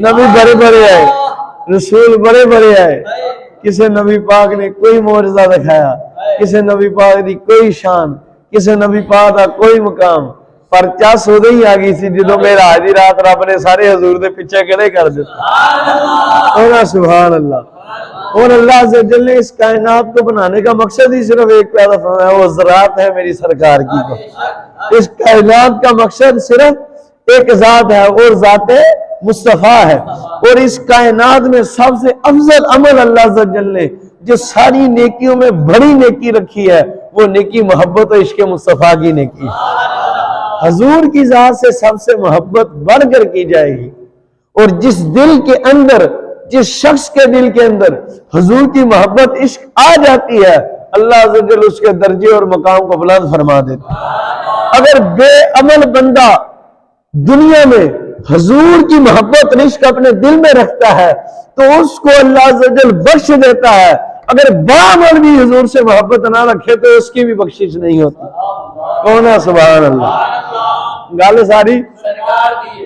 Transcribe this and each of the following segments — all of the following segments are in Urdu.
نبی بڑے بڑے آئے، رسول بڑے بڑے آئے، کسی نبی پاک نے کوئی معجزہ دکھایا، کسی نبی پاک دی کوئی شان، کسی نبی پاک دا کوئی مقام، پر کیا سودے ہی آگئی سی جدو میرا آدھی رات رب نے سارے حضور دے پیچھے کڑے کر دیتا۔ اونا سبحان اللہ۔ اور اللہ عز و جل نے اس کائنات کو بنانے کا مقصد ہی صرف ایک پیدا فرمایا، وہ ذات ہے میری سرکار کی کو۔ اس کائنات کا مقصد صرف ایک ذات ہے اور ذات مصطفیٰ ہے، اور اس کائنات میں سب سے افضل عمل اللہ عز و جل نے جو ساری نیکیوں میں بڑی نیکی رکھی ہے، وہ نیکی محبت و عشق مصطفیٰ کی نیکی ہے۔ حضور کی ذات سے سب سے محبت بڑھ کر کی جائے گی، اور جس دل کے اندر، جس شخص کے دل کے اندر حضور کی محبت عشق آ جاتی ہے، اللہ عز و جل اس کے درجے اور مقام کو بلند فرما دیتا ہے۔ اگر بے عمل بندہ دنیا میں حضور کی محبت عشق اپنے دل میں رکھتا ہے تو اس کو اللہ عز و جل بخش دیتا ہے، اگر بعمل بھی حضور سے محبت نہ رکھے تو اس کی بھی بخشش نہیں ہوتی۔ کونا سبحان اللہ، گالے ساری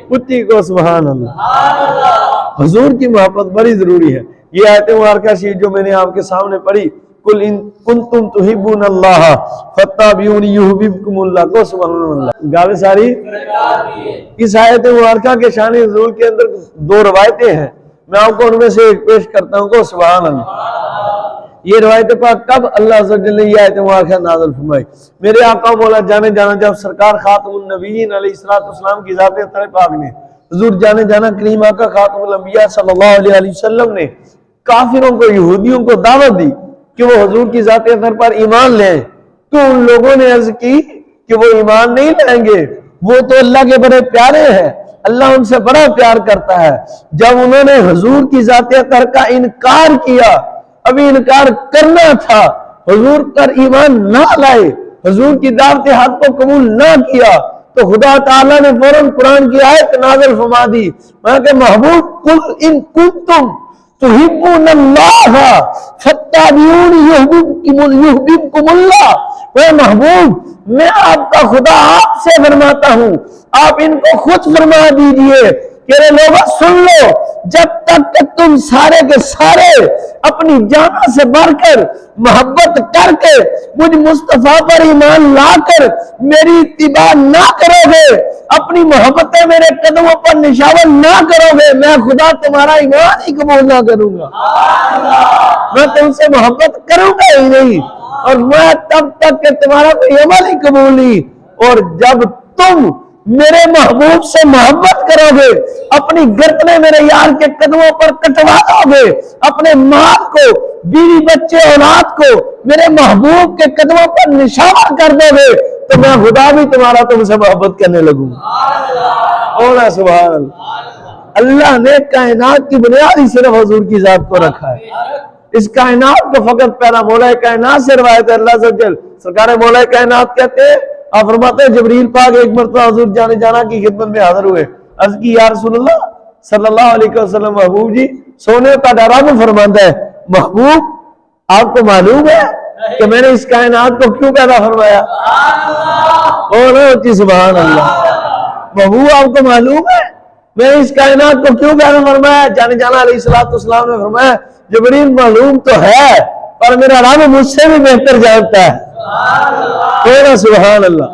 پتی کو سبحان اللہ۔ حضور کی محبت بڑی ضروری ہے۔ یہ آیت مبارکہ شریف جو میں نے آپ کے سامنے پڑھی، قل ان کنتم تحبون اللہ فاتبعونی یحببکم اللہ، کو سبحان اللہ، گالے ساری۔ اس آیت مبارکہ کے شان حضور کے اندر دو روایتیں ہیں، میں آپ کو ان میں سے ایک پیش کرتا ہوں، کو سبحان اللہ۔ یہ روایت پاک کب اللہ عز و جل نے یہ آیت مبارکہ نازل فرمائی؟ میرے آقا مولا جانے جانا جب سرکار خاتم النبیین علیہ السلام کی ذات اطہر پاک نے، حضور جانے جانا کریم آقا خاتم الانبیاء صلی اللہ علیہ وسلم نے کافروں کو، یہودیوں کو دعوت دی کہ وہ حضور کی ذات اطہر پر ایمان لیں، تو ان لوگوں نے عرض کی کہ وہ ایمان نہیں لائیں گے، وہ تو اللہ کے بڑے پیارے ہیں، اللہ ان سے بڑا پیار کرتا ہے۔ جب انہوں نے حضور کی ذات اطہر کا انکار کیا، ابھی انکار کرنا تھا، حضور پر ایمان نہ لائے، حضور کی دعوت حق کو قبول نہ کیا، تو خدا تعالیٰ نے فوراً قرآن کی آیت نازل فرما دی، میں کہ محبوب قل ان کنتم تحبون اللہ فاتبعونی یحببکم اللہ، اے محبوب میں آپ کا خدا آپ سے فرماتا ہوں، آپ ان کو خود فرما دیجئے کہ لوگوں سن لو، جب تک کہ تم سارے کے سارے اپنی جانوں سے بڑھ کر محبت کر کے مجھ مصطفیٰ پر ایمان لا کر میری اتباع نہ کرو گے، اپنی محبتیں میرے قدموں پر نشاور نہ کرو گے، میں خدا تمہارا ایمان ہی قبول نہ کروں گا، میں تم سے محبت کروں گا ہی نہیں، اور میں تب تک کہ تمہارا کوئی عمل ہی قبول نہیں۔ اور جب تم میرے محبوب سے محبت کرو گے، اپنی گردنیں میرے یار کے قدموں پر کٹوا دو گے، اپنے مال کو، بیوی بچے اولاد کو میرے محبوب کے قدموں پر نشاور کر دو گے، تو میں خدا بھی تمہارا تم سے محبت کرنے لگوں۔ اونا سبحان اللہ۔ اللہ نے کائنات کی بنیاد ہی صرف حضور کی ذات کو رکھا ہے۔ اس کائنات کو فقط پیدا مولا کائنات سے روایت ہے، اللہ عز و جل سرکار مولا کائنات کہتے ہیں، آپ فرماتے ہیں جبریل پاک ایک مرتبہ حضور جانے جانا کی خدمت میں حاضر ہوئے، عرض کی یا رسول اللہ صلی اللہ علیہ وسلم، محبوب جی سونے کا ڈرام فرماتا ہے، محبوب آپ کو معلوم ہے کہ میں نے اس کائنات کو کیوں پیدا فرمایا؟ سبحان اللہ۔ محبوب آپ کو معلوم ہے میں نے اس کائنات کو کیوں پیدا فرمایا؟ جانے جانا علیہ السلام نے فرمایا جبریل معلوم تو ہے پر میرا رب مجھ سے بھی بہتر جانتا ہے۔ سبحان اللہ،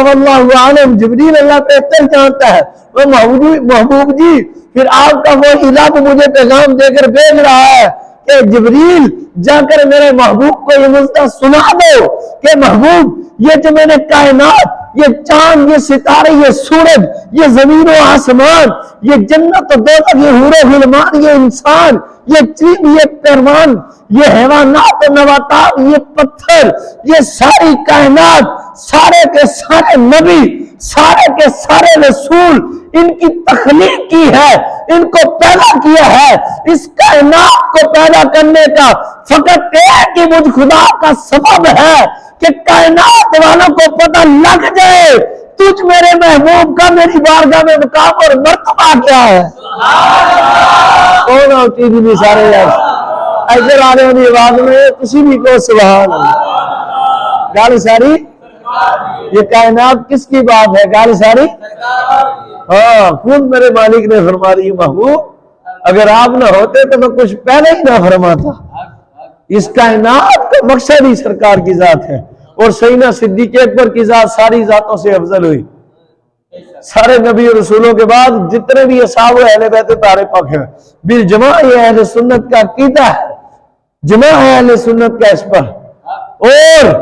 واللہ عالم، جبریل اللہ بہتر جانتا ہے۔ وہ محبوب جی پھر آپ کا وہ الہ مجھے پیغام دے کر بھیج رہا ہے کہ جبریل جا کر میرے محبوب کو یہ مسئلہ سنا دو کہ محبوب یہ جو میں نے کائنات، یہ چاند، یہ ستارے، یہ سورج، یہ زمین و آسمان، یہ جنت و دوزخ، یہ حور و غلمان، یہ انسان، یہ چیز، یہ پیروان، یہ حیوانات و نباتات، یہ پتھر، یہ ساری کائنات، سارے کے سارے نبی، سارے کے سارے رسول، ان کی تخلیق کی ہے، ان کو پیدا کیا ہے۔ اس کائنات کو پیدا کرنے کا فقط ایک ہی مجھ خدا کا سبب ہے کہ کائنات والوں کو پتہ لگ جائے تجھ میرے محبوب کا میری بارگاہ میں مقام اور مرتبہ کیا ہے۔ کون ہوتی بھی سارے ایسے آنے والی آواز میں کسی بھی کو سبحان اللہ۔ گال ساری یہ کائنات کس کی بات ہے؟ گال ساری ہاں خود میرے مالک نے فرما دی محبوب اگر آپ نہ ہوتے تو میں کچھ پہلے ہی نہ فرماتا. اس کائنات کا مقصد ہی سرکار کی ذات ہے. اور سیدنا صدیق اکبر کی ذات ساری ذاتوں سے افضل ہوئی. سارے نبی اور رسولوں کے بعد جتنے بھی اصحاب و اہل بیت طاہر پاک ہیں بالجماع یہ اہل سنت کا عقیدہ ہے. جماع ہے اہل سنت کا اس پر. اور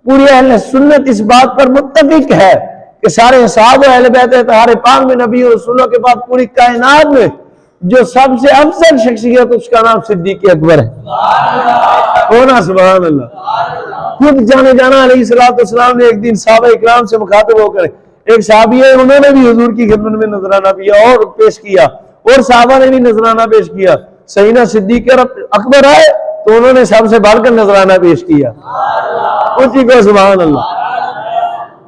پوری اہل سنت اس بات پر متفق ہے کہ سارے اصحاب و اہل بیت طاہر پاک میں نبی اور رسولوں کے بعد پوری کائنات میں جو سب سے افضل شخصیت اس کا نام صدیق اکبر ہے. ہونا سبحان اللہ. خود جانے جانا علیہ السلام نے ایک دن صحابہ اکرام سے مخاطب ہو کر ایک صحابی ہے انہوں نے بھی حضور کی خدمت میں نذرانہ کیا اور پیش کیا اور صحابہ نے بھی نذرانہ پیش کیا. سیدنا صدیق اکبر آئے تو انہوں نے سب سے بڑھ کر نذرانہ پیش کیا. اسی کو سبحان اللہ.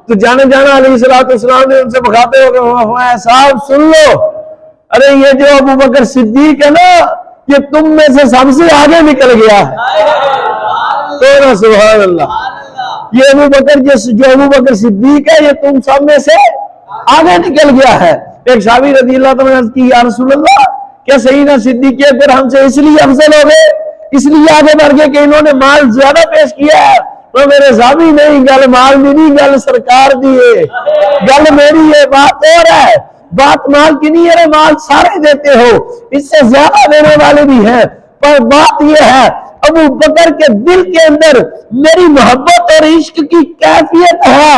تو جانے جانا علیہ السلام نے ان سے مخاطب ہو کر صاحب سن لو ارے یہ جو ابو بکر صدیق ہے نا یہ تم میں سے سب سے آگے نکل گیا ہے. تو سبحان اللہ. یہ ابو بکر جو ابو بکر صدیق ہے یہ تم سب میں سے آگے نکل گیا ہے. ایک صحابی رضی اللہ عنہ کی یا رسول اللہ کیا سیدنا صدیق اکبر ہم سے اس لیے افضل ہو گئے اس لیے آگے بڑھ گئے کہ انہوں نے مال زیادہ پیش کیا ہے؟ تو میرے صحابی نہیں گل مال دی نہیں گل سرکار دی ہے گل میری ہے. بات اور ہے بات مال کی نہیں ہے مال سارے دیتے ہو اس سے زیادہ دینے والے بھی ہیں پر بات یہ ہے ابو بکر کے دل کے اندر میری محبت اور عشق کی کیفیت ہے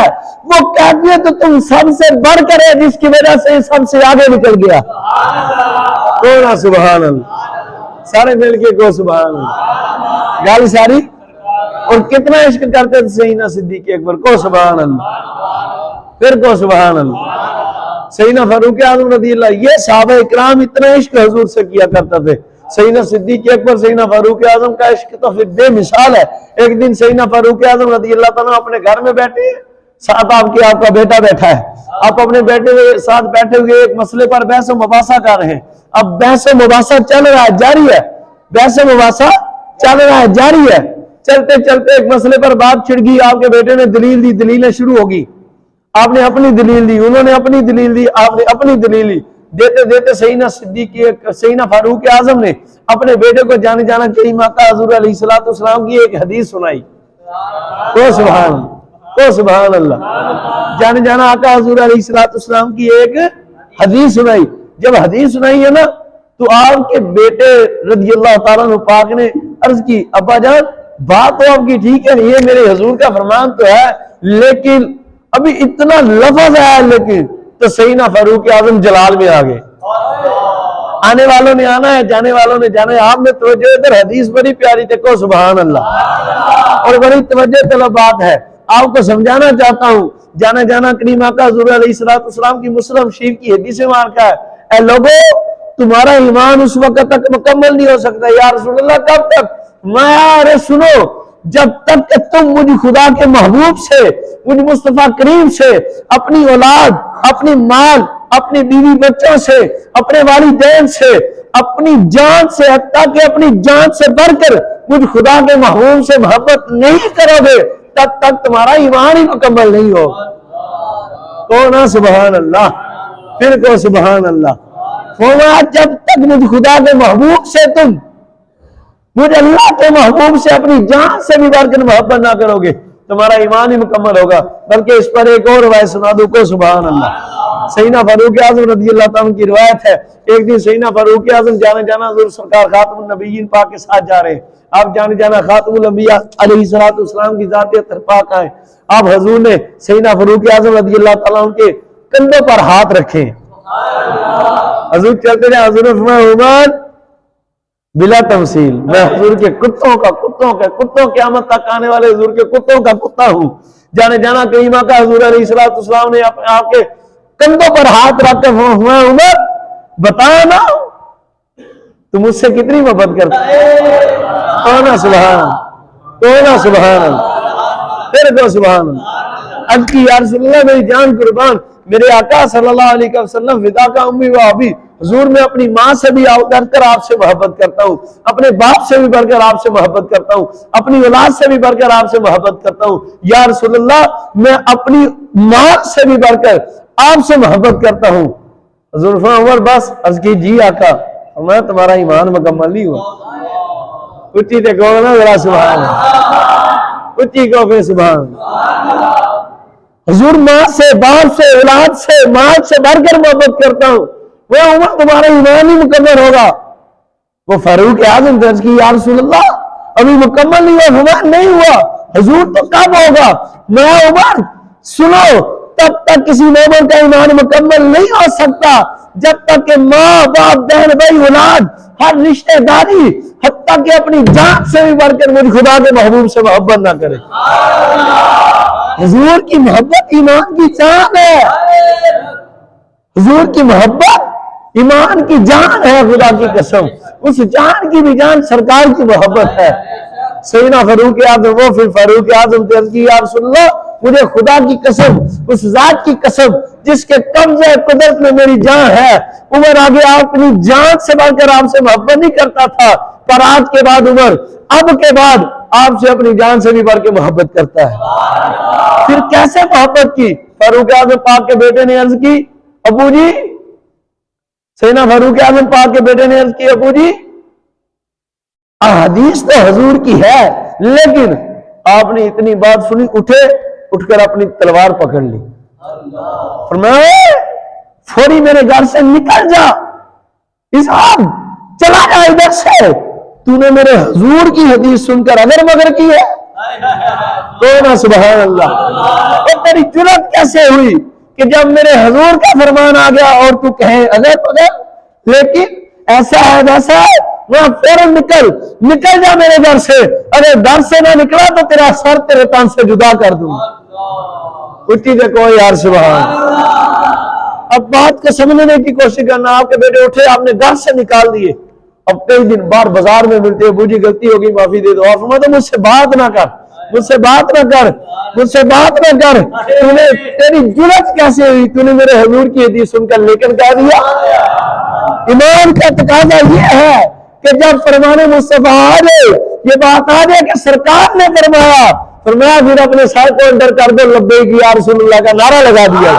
وہ کیفیت تم سب سے بڑھ کر ہے جس کی وجہ سے سب سے آگے نکل گیا. کونا سبحان اللہ. سارے مل کے کو سبحان اللہ. گال ساری اور کتنا عشق کرتے تھے سیدنا صدیق اکبر کو سبحان اللہ. پھر کو سبحان اللہ. سیدنا فاروق اعظم رضی اللہ یہ صحابہ اکرام اتنا عشق حضور سے کیا کرتے تھے. سیدنا صدیق اکبر سیدنا فاروق اعظم کا عشق تو پھر بے مثال ہے. ایک دن سیدنا فاروق اعظم رضی اللہ تعالیٰ اپنے گھر میں بیٹھے ہیں ساتھ آپ کا بیٹا بیٹھا ہے. آپ اپنے بیٹے کے ساتھ بیٹھے ہوئے ایک مسئلے پر بحث و مباحثہ کر رہے ہیں. اب بحث و مباحثہ چل رہا ہے جاری ہے. بحث و مباحثہ چل رہا ہے جاری ہے. چلتے چلتے ایک مسئلے پر بات چھڑ گئی. آپ کے بیٹے نے دلیل دی دلیلیں شروع ہوگی. آپ نے اپنی دلیل دی انہوں نے اپنی دلیل دی آپ نے اپنی دلیل دی. دیتے دیتے سیدنا فاروق اعظم نے اپنے بیٹے کو جانے جانا کریم آقا حضور علیہ السلام کی ایک حدیث سنائی. تو سبحان اللہ تو سبحان اللہ. جانے جانا آقا حضور علیہ السلام کی ایک حدیث سنائی. جب حدیث سنائی ہے نا تو آپ کے بیٹے رضی اللہ تعالیٰ عنہ پاک نے عرض کی ابا جان بات تو آپ کی ٹھیک ہے یہ میرے حضور کا فرمان تو ہے لیکن ابھی اتنا لفظ ہے لیکن تو سیدنا فاروق اعظم جلال میں آ گئے. آنے والوں نے آنا ہے جانے والوں نے جانا ہے. آپ نے توجہ ادھر حدیث بڑی پیاری تھے کو سبحان اللہ اور بڑی توجہ طلب بات ہے. آپ کو سمجھانا چاہتا ہوں جانا جانا کریم آقا حضور علیہ السلام کی مسلم شریف کی حدیث مبارکہ ہے اے لوگو تمہارا ایمان اس وقت تک مکمل نہیں ہو سکتا. یا رسول اللہ کب تک؟ میں ارے سنو جب تک کہ تم مجھ خدا کے محبوب سے مجھ مصطفیٰ کریم سے اپنی اولاد اپنی مال اپنی بیوی بچوں سے اپنے والدین سے اپنی جان سے حتیٰ کہ اپنی جان سے بڑھ کر مجھ خدا کے محبوب سے محبت نہیں کرو گے تب تک تمہارا ایمان ہی مکمل نہیں ہو. تو نا سبحان اللہ. پھر کو سبحان اللہ. جب تک مجھ خدا کے محبوب سے تم مجھ اللہ کے محبوب سے اپنی جان سے بھی بڑھ کر محبت نہ کرو گے تمہارا ایمان ہی مکمل ہوگا. بلکہ اس پر ایک اور روایت سنا دوں کو سبحان اللہ. سیدنا فاروق اعظم رضی اللہ تعالیٰ کی روایت ہے ایک دن سیدنا فاروق اعظم جانے جانا حضور سرکار خاتم النبیین پاک کے ساتھ جا رہے ہیں. آپ جانے جانا خاتم الانبیاء علیہ السلام کی ذات اطہر پاک آئے. آپ حضور نے سیدنا فاروق اعظم رضی اللہ تعالیٰ کے کندھوں پر ہاتھ رکھے. حضور چلتے رہے. حضور نے فرمایا عمر بلا تمثیل میں حضور کے کتوں قیامت تک آنے والے حضور کے کتوں کا کتا ہوں. جانے جانا کریمہ کا حضور علیہ السلام نے آپ کے کندھوں پر ہاتھ رکھ کے فرمایا عمر بتا نا تم مجھ سے کتنی محبت کرتے. تونا سبحان اللہ. پھر کو سبحان اللہ. عرض کی یا رسول اللہ میری جان قربان میرے آقا صلی اللہ علیہ وسلم فدا کا امی و ابی حضور میں اپنی ماں سے بھی بڑھ کر آپ سے محبت کرتا ہوں اپنے باپ سے بھی بڑھ کر آپ سے محبت کرتا ہوں اپنی اولاد سے بھی بڑھ کر آپ سے محبت کرتا ہوں. یا رسول اللہ میں اپنی ماں سے بھی بڑھ کر آپ سے محبت کرتا ہوں. حضور فرمایا عمر بس، عرض کی جی آقا، فرمایا تمہارا ایمان مکمل نہیں ہوا۔ اچھی تے کہو نا ذرا سبحان اللہ، اچھی کہو پھر سبحان اللہ۔ حضور ماں سے، باپ سے، اولاد سے، مال سے بڑھ کر محبت کرتا ہوں، وہ عمر تمہارا ایمان ہی مکمل ہوگا۔ وہ فاروق اعظم درج کی یا رسول اللہ ابھی مکمل نہیں ہوا، فرمایا نہیں ہوا۔ حضور تو کب ہوگا؟ میں عمر سنو، تب تک کسی مومن کا ایمان مکمل نہیں ہو سکتا جب تک کہ ماں باپ بہن بھائی اولاد ہر رشتہ داری حتیٰ کہ اپنی جان سے بھی بڑھ کر مجھ خدا کے محبوب سے محبت نہ کرے۔ حضور کی محبت ایمان کی جان ہے، حضور کی محبت ایمان کی جان ہے، خدا کی قسم اس جان کی بھی جان سرکار کی محبت ہے۔ سیدنا فاروق اعظم، وہ پھر فاروق اعظم عرض کی یا رسول اللہ مجھے خدا کی قسم، اس ذات کی قسم جس کے قبضہ قدرت میں میری جان ہے، عمر آگے اپنی جان سے بڑھ کر آپ سے محبت نہیں کرتا تھا، پر آج کے بعد عمر اب کے بعد آپ سے اپنی جان سے بھی بڑھ کے محبت کرتا ہے۔ پھر کیسے محبت کی؟ فاروق اعظم پاک کے بیٹے نے عرض کی ابو جی، سیدنا فاروق اعظم پاک کے بیٹے نے عرض کی ابو جی حدیث تو حضور کی ہے لیکن آپ نے اتنی بات سنی، اٹھ کر اپنی تلوار پکڑ لی، فرمایا فوری میرے گھر سے نکل جا، اسحاق چلا جا ادھر سے، تو نے میرے حضور کی حدیث سن کر اگر مگر کی ہے۔ تو سبحان اللہ، اور تیری جرأت کیسے ہوئی کہ جب میرے حضور کا فرمان آ گیا اور تو کہیں اگر مگر، لیکن ایسا ہے ویسا ہے، وہاں فوراً نکل جا میرے گھر سے، اگر گھر سے نہ نکلا تو تیرا سر تیرے تن سے جدا کر دوں۔ اٹھی دے کوئی یار سبحان۔ اب بات کو سمجھنے کی کوشش کرنا، آپ کے بیٹے اٹھے، آپ نے گھر سے نکال دیے، اب کئی دن بعد بازار میں ملتے، ابو جی غلطی ہوگی معافی دے دو، اور فرماتا مجھ سے بات نہ کر، مجھ سے بات نہ کر، مجھ سے بات نہ کر، تیری جرأت کیسے ہوئی، تو نے میرے حضور کی حدیث سن کر لیکن کہہ دیا۔ ایمان کا تقاضا یہ ہے کہ جب فرمان مصطفیٰ آ جائے، یہ بات آ جائے کہ سرکار نے فرمایا پھر اپنے سر کو اندر کر دو، لبیک یا رسول اللہ کا نعرہ لگا دیا۔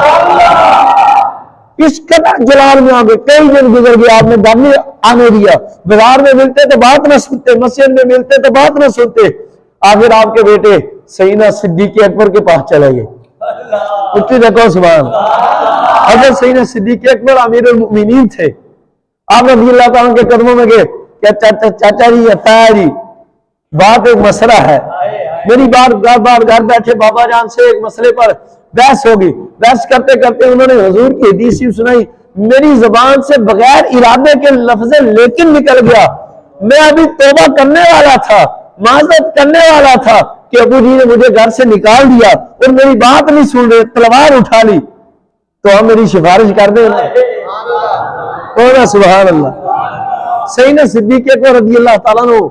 اس قدر جلال میں آگے کئی دن گزر گئے، آپ نے گھر نہیں آنے دیا، بازار میں ملتے تو بات نہ سنتے، مسجد میں ملتے تو بات نہ سنتے، آخر آپ کے بیٹے سیدنا صدیق اکبر کے پاس چلے گئے۔ اٹھی دیکھو سبحان، حضرت سیدنا صدیق اکبر امیر المؤمنین تھے، آپ رضی اللہ تعالیٰ کے قدموں میں گئے کہ چاچا جی یا تایا جی بات ایک مسئلہ ہے، میری بار گھر بیٹھے بابا جان سے ایک مسئلے پر بحث ہوگی، بحث کرتے کرتے انہوں نے حضور کی حدیث سنائی، میری زبان سے بغیر ارادے کے لفظ لیکن نکل گیا، میں ابھی توبہ کرنے والا تھا، معذرت کرنے والا تھا کہ ابو جی نے مجھے گھر سے نکال دیا اور میری بات نہیں سن رہے، تلوار اٹھا لی، تو ہم میری سفارش کر دیں۔ سبحان اللہ۔ سیدنا صدیق اکبر رضی اللہ تعالیٰ عنہ،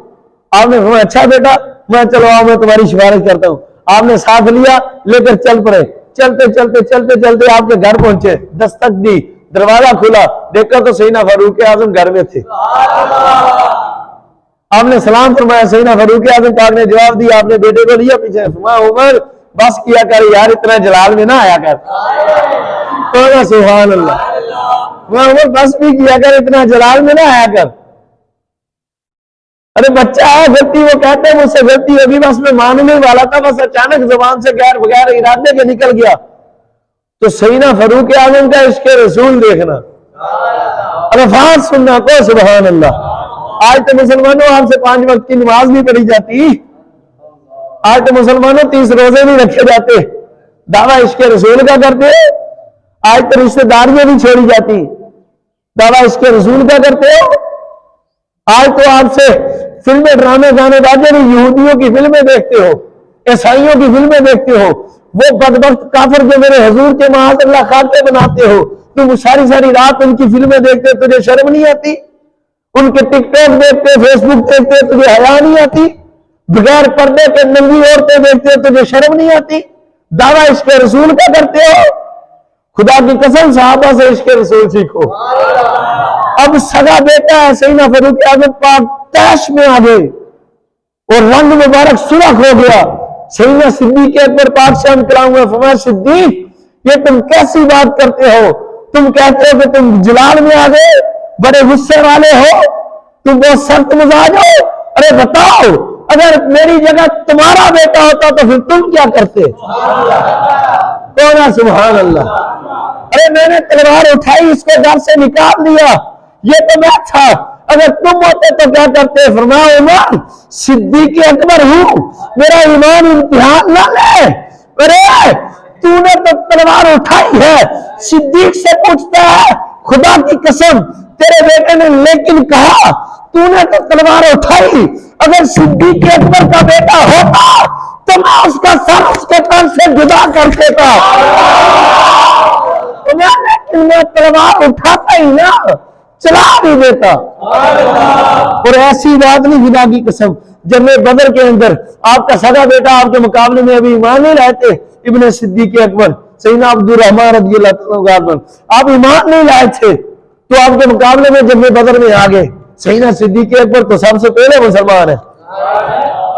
آپ نے فرمایا اچھا بیٹا میں چلو آؤ میں تمہاری سفارش کرتا ہوں، آپ نے ساتھ لیا، لے کر چل پڑے، چلتے آپ کے گھر پہنچے، دستک دی، دروازہ کھلا، دیکھا تو سیدنا فاروق اعظم گھر میں تھے، آپ نے سلام فرمایا، سیدنا فاروق اعظم پاک نے جواب دیا، آپ نے بیٹے کو لیا پیچھے، فرمایا عمر بس کیا کر یار، اتنا جلال میں نہ آیا کر۔ سبحان اللہ، میں عمر بس بھی کیا کر، اتنا جلال میں نہ آیا کر، ارے بچہ ہے، غلطی وہ کہتے ہیں مجھ سے غلطی ہوگی، بس میں ماننے والا تھا، بس اچانک زبان سے بغیر ارادے کے نکل گیا۔ تو سیدنا فاروق اعظم کا عشق رسول دیکھنا، الفاظ سننا کو سبحان اللہ۔ آج تو مسلمانوں آپ سے 5 وقت کی نماز نہیں پڑھی جاتی، آج تو مسلمانوں 30 روزے نہیں رکھے جاتے، دعویٰ عشق رسول کا کرتے، آج تو رشتہ داریاں بھی چھوڑی جاتی، دعویٰ عشق رسول کا کرتے ہو، آج تو آپ سے فلمیں ڈرامے گانے باجے نہیں، یہودیوں کی فلمیں دیکھتے ہو، عیسائیوں کی فلمیں دیکھتے ہو، وہ بدبخت کافر جو میرے حضور کے معاذ اللہ خاطے بناتے ہو، تم ساری رات ان کی فلمیں دیکھتے، تجھے شرم نہیں آتی؟ ان کے ٹک ٹاک دیکھتے، فیس بک دیکھتے، تجھے حیا نہیں آتی؟ بغیر پردے کے ننگی عورتیں دیکھتے، تجھے شرم نہیں آتی؟ دعویٰ عشق رسول کا کرتے ہو؟ خدا کی قسم صحابہ سے عشق رسول سیکھو۔ اب سگا بیٹا ہے سیدنا فاروق اعظم پاک تیش میں آ گئے اور رنگ مبارک سرخ ہو گیا، سیدنا صدیق اکبر پاک سے ہم کراؤں گا، فرمایا صدیق یہ تم کیسی بات کرتے ہو، تم کہتے ہو کہ تم جلال میں آ گئے، بڑے غصے والے ہو، تم بہت سخت مزاج ہو. ارے بتاؤ، اگر میری جگہ تمہارا بیٹا ہوتا تو پھر تم کیا کرتے؟ کون ہے سبحان اللہ؟ ارے میں نے تلوار اٹھائی، اس کو گھر سے نکال دیا، یہ تو میں تھا، اگر تم ہوتے تو کیا کرتے؟ فرمایا عمر صدیق اکبر ہوں، میرا ایمان امتحان نہ لے. ارے تو نے تو تلوار اٹھائی ہے. صدیق سے پوچھتا ہے خدا کی قسم تیرے بیٹے نے لیکن کہا، تو نے تو تلوار اٹھائی، اگر صدیق اکبر کا بیٹا ہوتا تو میں اس کا سر اس کے تن سے جدا کر دیتا. لیکن میں تلوار اٹھاتا ہی نہ، چلا بھی دیتا. اور ایسی بات نہیں، خدا کی قسم جنگ بدر کے اندر آپ کا سگا بیٹا آپ کے مقابلے میں ابھی ایمان نہیں لائے تھے، ابن صدیق اکبر سیدنا عبد الرحمن رضی اللہ عنہ، آپ ایمان نہیں لائے تھے تو آپ کے مقابلے میں جنگ بدر میں آگے. سیدنا صدیق اکبر تو سب سے پہلے مسلمان ہے،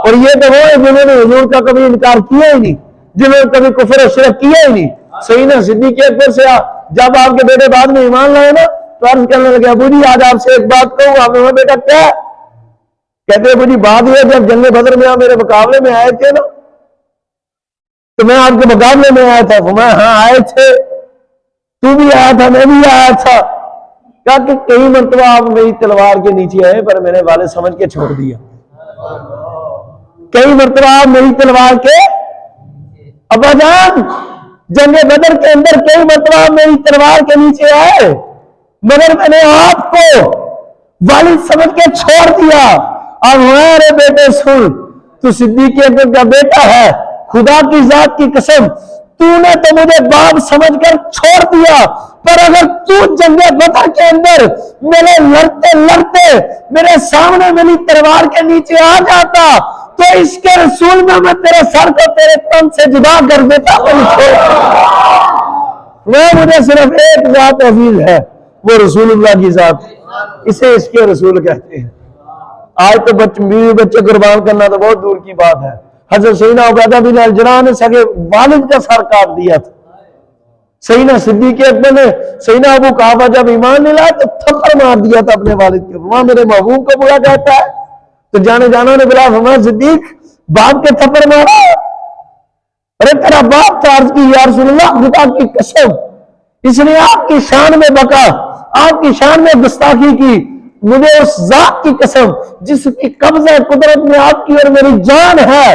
اور یہ تو وہ ہے جنہوں نے حضور کا کبھی انکار کیا ہی نہیں، جنہوں نے کبھی کفر و شرک کیا ہی نہیں. سیدنا صدیق اکبر سے جب آپ کے بیٹے بعد میں ایمان لائے نا تو عرض کرنے لگے ابو جی آج آپ سے ایک بات کہوں. آپ نے بیٹا کیا کہتے ابو جی بات یہ جب جنگ بدر میں آپ میرے مقابلے میں آئے تھے نا تو میں آپ کے مقابلے میں آیا تھا. میں ہاں آئے تھے، تو بھی آیا تھا، میں بھی آیا تھا. کہا کہ کئی مرتبہ آپ میری تلوار کے نیچے آئے پر میں نے والد سمجھ کے چھوڑ دیا. کئی مرتبہ آپ میری تلوار کے ابا جان جنگ بدر کے اندر کئی مرتبہ آپ میری تلوار کے نیچے آئے مگر میں نے آپ کو والد سمجھ کے چھوڑ دیا. اب ہمارے بیٹے سن، تو صدیق اکبر کا بیٹا ہے، خدا کی ذات کی قسم تو نے تو مجھے باپ سمجھ کر چھوڑ دیا، پر اگر تو جنگ بدر کے اندر میرے لڑتے لڑتے میرے سامنے میری تلوار کے نیچے آ جاتا تو اس کے رسول میں تیرے سر کو تیرے تن سے جدا کر دیتا. وہ مجھے صرف ایک ذات عزیز ہے، وہ رسول اللہ کی ذات، اسے اس کے رسول کہتے ہیں. آج تو بیوی بچے قربان کرنا تو بہت دور کی بات ہے. حضرت سیدنا عبیدہ بن الجراح نے سگے والد کا سر کاٹ دیا تھا. سیدنا صدیق اکبر نے سیدنا ابو قحافہ جب ایمان نہیں لایا تو تھپڑ مار دیا تھا اپنے والد کے. وہاں میرے محبوب کو برا کہتا ہے تو جانے جانوں نے بلا فرمایا صدیق باپ کے تھپڑ مارا. ارے تیرا باپ تو عرض کی یا رسول اللہ خدا کی قسم اس نے آپ کی شان میں بکا، آپ کی شان میں گستاخی کی. مجھے اس ذات کی قسم جس کی قبضہ قدرت میں آپ کی اور میری جان ہے،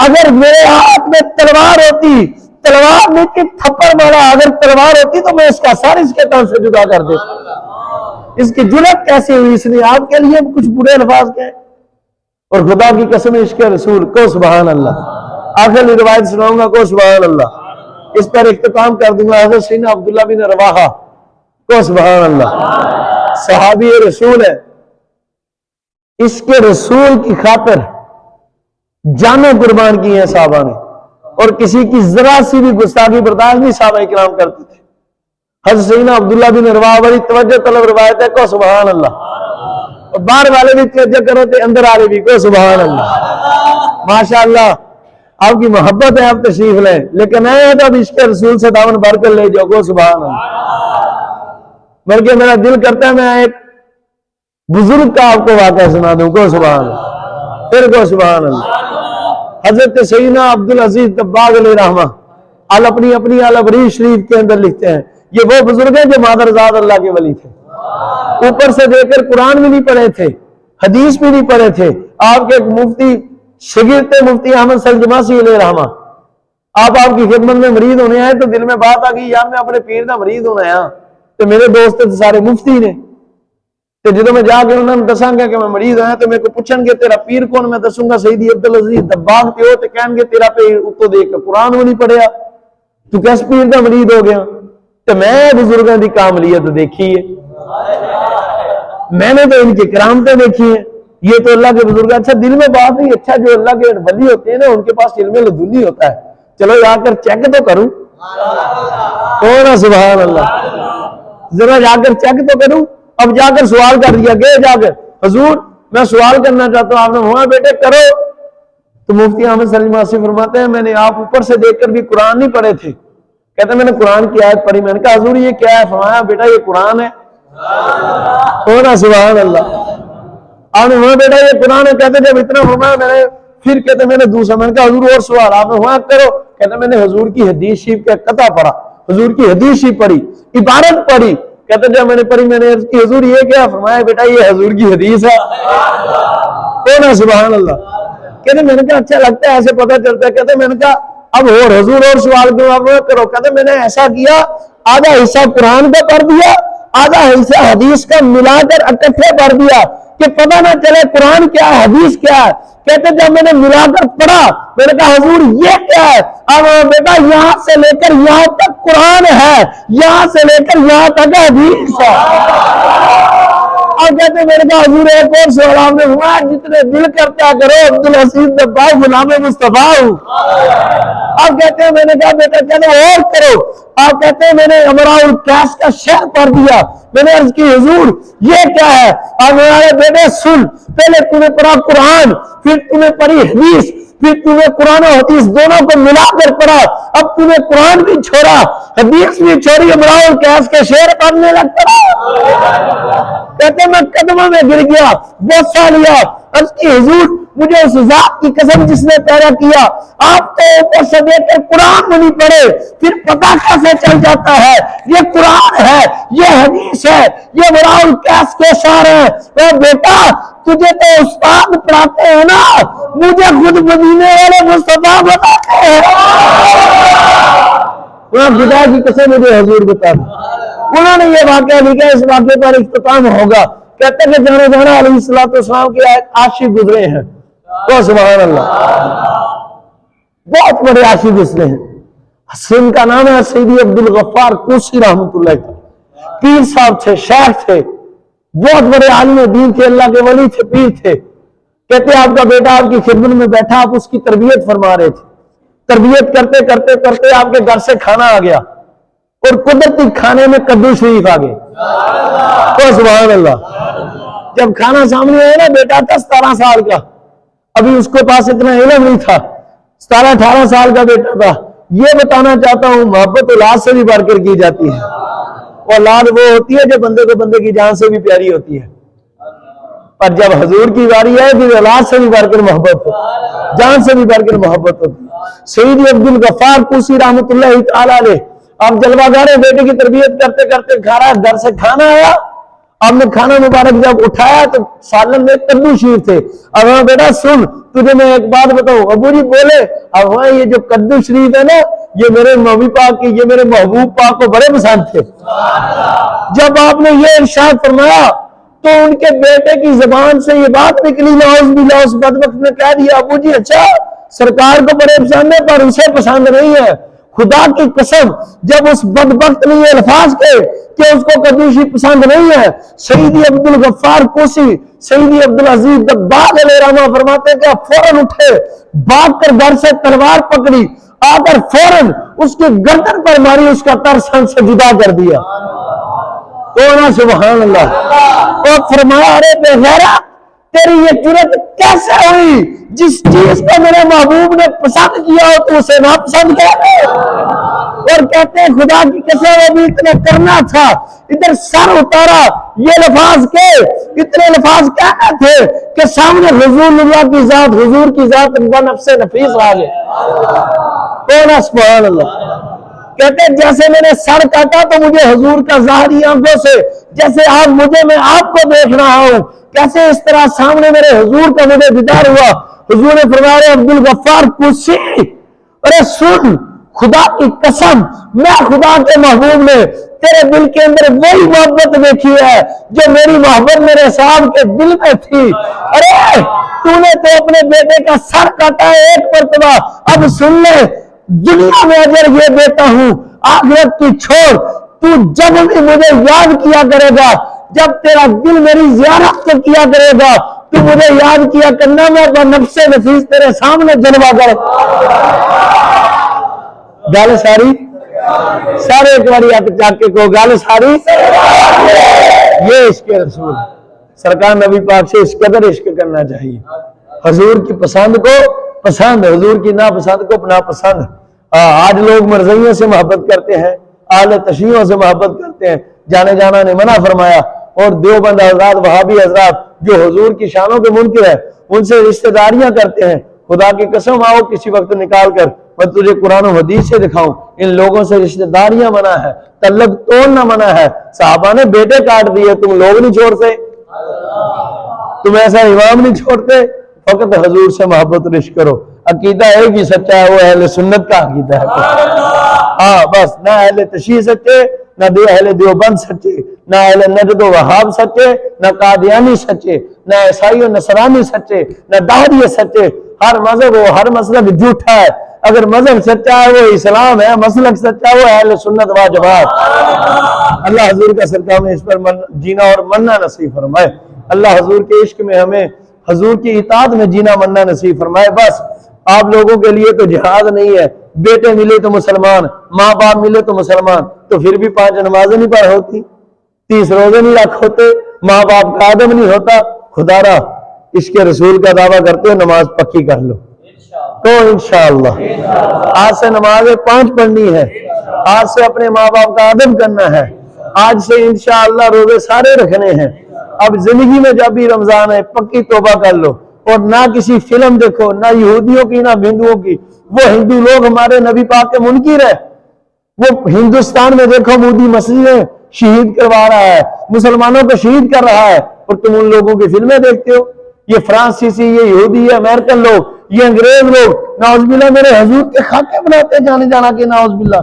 اگر میرے ہاتھ میں تلوار ہوتی، تلوار نہیں کہ تھپڑ مارا، اگر تلوار ہوتی تو میں اس کا سر اس کے تن سے جدا کر دیتا. اس کی جرات کیسے ہوئی؟ اس نے آپ کے لیے کچھ برے الفاظ کہے. اور خدا کی قسم عشق رسول کو سبحان اللہ. آخری روایت سناؤں گا کو سبحان اللہ، اس پر اختتام کر دوں گا. حضرت سیدنا عبداللہ بن رواحہ کو سبحان اللہ صحابی رسول ہے، اس کے رسول کی خاطر جانیں قربان کی ہیں صحابہ نے، اور کسی کی ذرا سی بھی گستاخی برداشت نہیں صحابہ کرام کرتے تھے. حضرت سیدنا عبداللہ بن رواحہ بڑی توجہ طلب روایت ہے کو سبحان اللہ. اور باہر والے بھی توجہ کرو تھے، اندر والے بھی کو سبحان اللہ. ماشاءاللہ آپ کی محبت ہے، آپ تشریف لیں، لیکن اے تو اب اس کے رسول سے دامن بھر کر لے جاؤ کو سبحان اللہ. بلکہ میرا دل کرتا ہے میں ایک بزرگ کا آپ کو واقعہ سنا دوں کو سبحان اللہ، پھر کو سبحان اللہ. حضرت سیدنا عبدالعزیز دباغ علیہ رحمہ اپنی البریز شریف کے اندر لکھتے ہیں یہ وہ بزرگ ہیں جو مادرزاد اللہ کے ولی تھے، اوپر سے دے کر قرآن بھی نہیں پڑھے تھے، حدیث بھی نہیں پڑھے تھے. آپ کے مفتی شگرد مفتی احمد سلجماسی علیہ رحمہ آپ کی خدمت میں مرید ہونے آئے تو دل میں بات آ گئی یار میں اپنے پیر کا مرید ہونا ہے تو میرے دوست سارے مفتی نے تو جدو میں جا کے انہوں نے دساں گا کہ میں مرید ہوں تو میرے کو پوچھیں گے تیرا پیر کون؟ میں دسوں گا سیدی عبدالعزیز دباغ پہ ہو تو کہیں گے تیرا پیر اتو دیکھ کے قرآن وہ نہیں پڑھیا تو کس پیر کا مرید ہو گیا؟ تو میں بزرگوں کی کاملیت دیکھی ہے، میں نے تو ان کی کرامتیں دیکھی ہیں. یہ تو اللہ کے بزرگ. اچھا دل میں بات نہیں، اچھا جو اللہ کے ولی ہوتے ہیں نا ان کے پاس علم لدنی ہوتا ہے، چلو جا کر چیک تو کروں کون سبحان اللہ، ذرا جا کر چیک تو کروں. اب جا کر سوال کر دیا گئے جا کر حضور میں سوال کرنا چاہتا ہوں. آپ نے ہوا بیٹے کرو. تو مفتی احمد سلجماسی فرماتے ہیں میں نے آپ اوپر سے دیکھ کر بھی قرآن نہیں پڑھے تھے، کہتے میں نے قرآن کی آیت پڑھی. میں نے کہا حضور یہ کیا ہے؟ فرمایا بیٹا یہ قرآن ہے. ہونا سبحان اللہ. آپ نے فرمایا بیٹا یہ قرآن ہے. کہتے جب اتنا فرمایا میں نے پھر کہتے میں نے دوسرا میں نے کہا حضور اور سوال. آپ نے فرمایا کرو. کہتے میں نے حضور کی حدیث شریف کا قطع پڑھا, حضور کی حدیث شریف پڑھی, عبارت پڑھی. کہتے جب میں نے پڑھی میں نے عرض کی حضور یہ کیا؟ فرمایا بیٹا یہ حضور کی حدیث ہے. ہونا سبحان اللہ. کہتے میں نے کہا اچھا لگتا ہے ایسے پتہ چلتا ہے. کہتے میں نے کہا اب اور حضور اور سوال کیوں آپ کرو. کہتے میں نے ایسا کیا آدھا حصہ قرآن کا پڑھ دیا, آدھا حصہ حدیث کا ملا کر اکٹھے پڑھ دیا کہ پتہ نہ چلے قرآن کیا ہے حدیث کیا ہے. کہتے جب میں نے ملا کر پڑھا میں نے کہا حضور یہ کیا ہے؟ اب بیٹا یہاں سے لے کر یہاں تک قرآن ہے, یہاں سے لے کر یہاں تک حدیث ہے. اور کہتے میں نے کہا حضور ایک اور سوال. آپ نے ہوا جتنے دل کرتا کرو عبدالحسین دباغ غلام مصطفیٰ ہوں. آپ کہتے ہیں میں نے کہا بیٹا چلو اور کرو. آپ کہتے ہیں میں نے امراء القیاس کا شعر پڑھ دیا. میں نے عرض کی حضور یہ کیا ہے؟ آپ نے بیٹے سن, پہلے تم نے پڑھا قرآن, پھر تم نے پڑھی حدیث, پھر تم نے قرآن و حدیث دونوں کو ملا کر پڑھا. اب تم نے قرآن بھی چھوڑا, حدیث بھی چھوڑی, امراء القیاس کے شعر پڑھنے لگ پڑا. کہتے میں قدموں میں گر گیا, بہت سا لیا. عرض کی حضور مجھے اس ذات کی قسم جس نے پیدا کیا, آپ تو اوپر سے دیکھ کر قرآن میں نہیں پڑھے, پھر پتہ کیسے چل جاتا ہے یہ قرآن ہے, یہ حدیث ہے, یہ امراء القیاس کے اشعار ہیں. اے بیٹا تجھے تو استاد پڑھاتے ہیں نا, مجھے خود مدینے والے مصطفیٰ بتاتے ہیں. خدا کی قسم مجھے حضور بتا دیں. انہوں نے یہ واقعہ لکھا, اس واقعے پر اختتام ہوگا. کہتے کہ جانے جانا علیہ السلام کی عاشق گزرے ہیں. تو سبحان اللہ بہت بڑے عاشق گزرے ہیں. ان کا نام ہے سیدی عبدالغفار کوسی رحمۃ اللہ. پیر صاحب تھے, شیخ تھے, بہت بڑے عالم دین تھے, اللہ کے ولی تھے, پیر تھے. کہتے آپ کا بیٹا آپ کی خدمت میں بیٹھا, آپ اس کی تربیت فرما رہے تھے. تربیت کرتے کرتے کرتے آپ کے گھر سے کھانا آ گیا اور قدرتی کھانے میں کدو شریف آ گئے. تو سبحان اللہ. جب کھانا سامنے آیا نا, بیٹا تھا 17 سال کا, ابھی اس کے پاس اتنا علم نہیں تھا, 17-18 سال کا بیٹا تھا. یہ بتانا چاہتا ہوں محبت اولاد سے بھی بڑھ کر کی جاتی ہے. اولاد وہ ہوتی ہے جو بندے کو بندے کی جان سے بھی پیاری ہوتی ہے, پر جب حضور کی باری ہے پھر اولاد سے بھی بڑھ کر محبت ہو, جان سے بھی بڑھ کر محبت ہوتی ہے. سیدی عبدالغفار کوسی رحمۃ اللہ تعالی علیہ آپ جلوہ گارے بیٹے کی تربیت کرتے کرتے گھر سے کھانا آیا. آپ نے کھانا مبارک جب اٹھایا تو سالن میں کدو شریف تھے. اب ہاں بیٹا سن, تجھے میں ایک بات بتاؤں. ابو جی بولے. اب ہاں یہ جو کدو شریف ہے نا, یہ میرے نبی پاک کی, یہ میرے محبوب پاک کو بڑے پسند تھے. جب آپ نے یہ ارشاد فرمایا تو ان کے بیٹے کی زبان سے یہ بات نکلی, نعوذ باللہ, اس بدبخت نے کہہ دیا ابو جی اچھا سرکار کو بڑے پسند ہے پر اسے پسند نہیں ہے. خدا کی قسم جب اس بدبخت نے یہ الفاظ کہے کہ اس کو کدو شریف پسند نہیں ہے, سیدی عبدالغفار کوسی, سیدی عبدالعزیز دباغ علیہ رحمہ فرماتے کہ فوراً اٹھے, بھاگ کر گھر سے تلوار پکڑی, آ کر فوراً اس کی گردن پر ماری, اس کا ترسن سے جدا کر دیا. سبحان اللہ. اور فرمایا ارے بے غیرت تیری یہ جرت کیسے ہوئی, جس چیز کو میرے محبوب نے پسند کیا ہو تو اسے ناپسند کہتے. اور کہتے ہیں خدا کی قسم ابھی اتنا کرنا تھا, ادھر سر اتارا, یہ لفاظ کے اتنے لفاظ کہنا تھے کہ سامنے رسول اللہ کی ذات, حضور کی ذات بنفس نفیس آ گئے. سبحان اللہ. کہتے ہیں جیسے میں نے سر کاٹا تو مجھے حضور کا ظاہری آنکھوں سے, جیسے آپ مجھے میں آپ کو دیکھ رہا ہوں, کیسے اس طرح سامنے میرے حضور کا مجھے دیدار ہوا. حضور نے فرمایا عبدالغفار کوسی ارے سن, خدا کی قسم میں خدا کے محبوب نے تیرے دل کے اندر وہی محبت دیکھی ہے جو میری محبت میرے صاحب کے دل میں تھی. ارے تو نے تو اپنے بیٹے کا سر کاٹا ہے ایک مرتبہ, اب سن لے دنیا میں اگر یہ دیتا ہوں آخرت کی چھوڑ, تو جب بھی مجھے یاد کیا کرے گا, جب تیرا دل میری زیارت کو کیا کرے گا تو مجھے یاد کیا کرنا, میں نفس نفیس تیرے سامنے جلوہ کر. گل ساری سارے ایک باری آپ چاکے کو گل ساری. یہ عشق رسول, سرکار نبی پاک سے اس قدر عشق کرنا چاہیے. حضور کی پسند کو پسند, حضور کی ناپسند کو ناپسند. آج لوگ مرضیوں سے محبت کرتے ہیں، اہل تشیعوں سے محبت کرتے ہیں، جانے جانا نے منع فرمایا. اور دیوبند حضرات، وہابی حضرات جو حضور کی شانوں کے منکر ہیں، ان سے رشتہ داریاں کرتے ہیں. خدا کی قسم آؤ کسی وقت نکال کر میں تجھے قرآن و حدیث سے دکھاؤں، ان لوگوں سے رشتہ داریاں منع ہے، تعلق توڑنا منع ہے. صحابہ نے بیٹے کاٹ دیے، تم لوگ نہیں چھوڑتے، تم ایسا امام نہیں چھوڑتے. فقط حضور سے محبت و رشق کرو. عقیدہ ایک ہی سچا ہے، وہ اہل سنت کا عقیدہ ہے. ہاں بس، نہ اہل تشیع سچے، نہ اہل دیوبند سچے، نہ اہل نجد و وہاب سچے، نہ قادیانی سچے، نہ عیسائی و نصرانی سچے، نہ دہری سچے. ہر مذہب و ہر مسلک جھوٹا ہے. اگر مذہب سچا ہے وہ اسلام ہے، مسلک سچا ہے وہ اہل سنت و جماعت. اللہ حضور کا صدقہ میں اس پر جینا اور مرنا نصیب فرمائے. اللہ حضور کے عشق میں ہمیں حضور کی اطاعت میں جینا مرنا نصیب فرمائے. بس آپ لوگوں کے لیے تو جہاد نہیں ہے. بیٹے ملے تو مسلمان، ماں باپ ملے تو مسلمان، تو پھر بھی 5 نمازیں نہیں پڑھ ہوتی، 30 روزے نہیں رکھ ہوتے، ماں باپ کا ادب نہیں ہوتا. خدا را عشق رسول کا دعویٰ کرتے ہو، نماز پکی کر لو تو انشاءاللہ. آج سے نمازیں 5 پڑھنی ہے، آج سے اپنے ماں باپ کا ادب کرنا ہے، آج سے انشاءاللہ روزے سارے رکھنے ہیں. اب زندگی میں جب بھی رمضان ہے پکی توبہ کر لو، اور نہ کسی فلم دیکھو، نہ یہودیوں کی نہ ہندوؤں کی. وہ ہندو لوگ ہمارے نبی پاک کے منکر ہیں. وہ ہندوستان میں دیکھو مودی مسجدیں شہید کروا رہا ہے، مسلمانوں کو شہید کر رہا ہے، اور تم ان لوگوں کی فلمیں دیکھتے ہو. یہ فرانسیسی، یہ یہودی، یہ امریکن لوگ، یہ انگریز لوگ نعوذ باللہ میرے حضور کے خاکے بناتے ہیں جانے جانا کے، نعوذ باللہ،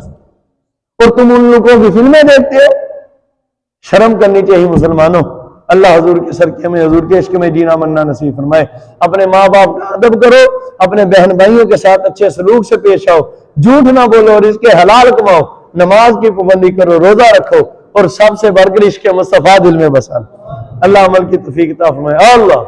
اور تم ان لوگوں کی فلمیں دیکھتے ہو. شرم کرنی چاہیے مسلمانوں. اللہ حضور کے صدقے میں حضور کے عشق میں جینا مرنا نصیب فرمائے. اپنے ماں باپ کا ادب کرو، اپنے بہن بھائیوں کے ساتھ اچھے سلوک سے پیش آؤ، جھوٹ نہ بولو، رزق حلال کماؤ، نماز کی پابندی کرو، روزہ رکھو، اور سب سے بڑھ کر عشق مصطفیٰ دل میں بسا. اللہ عمل کی توفیق عطا فرمائے. اللہ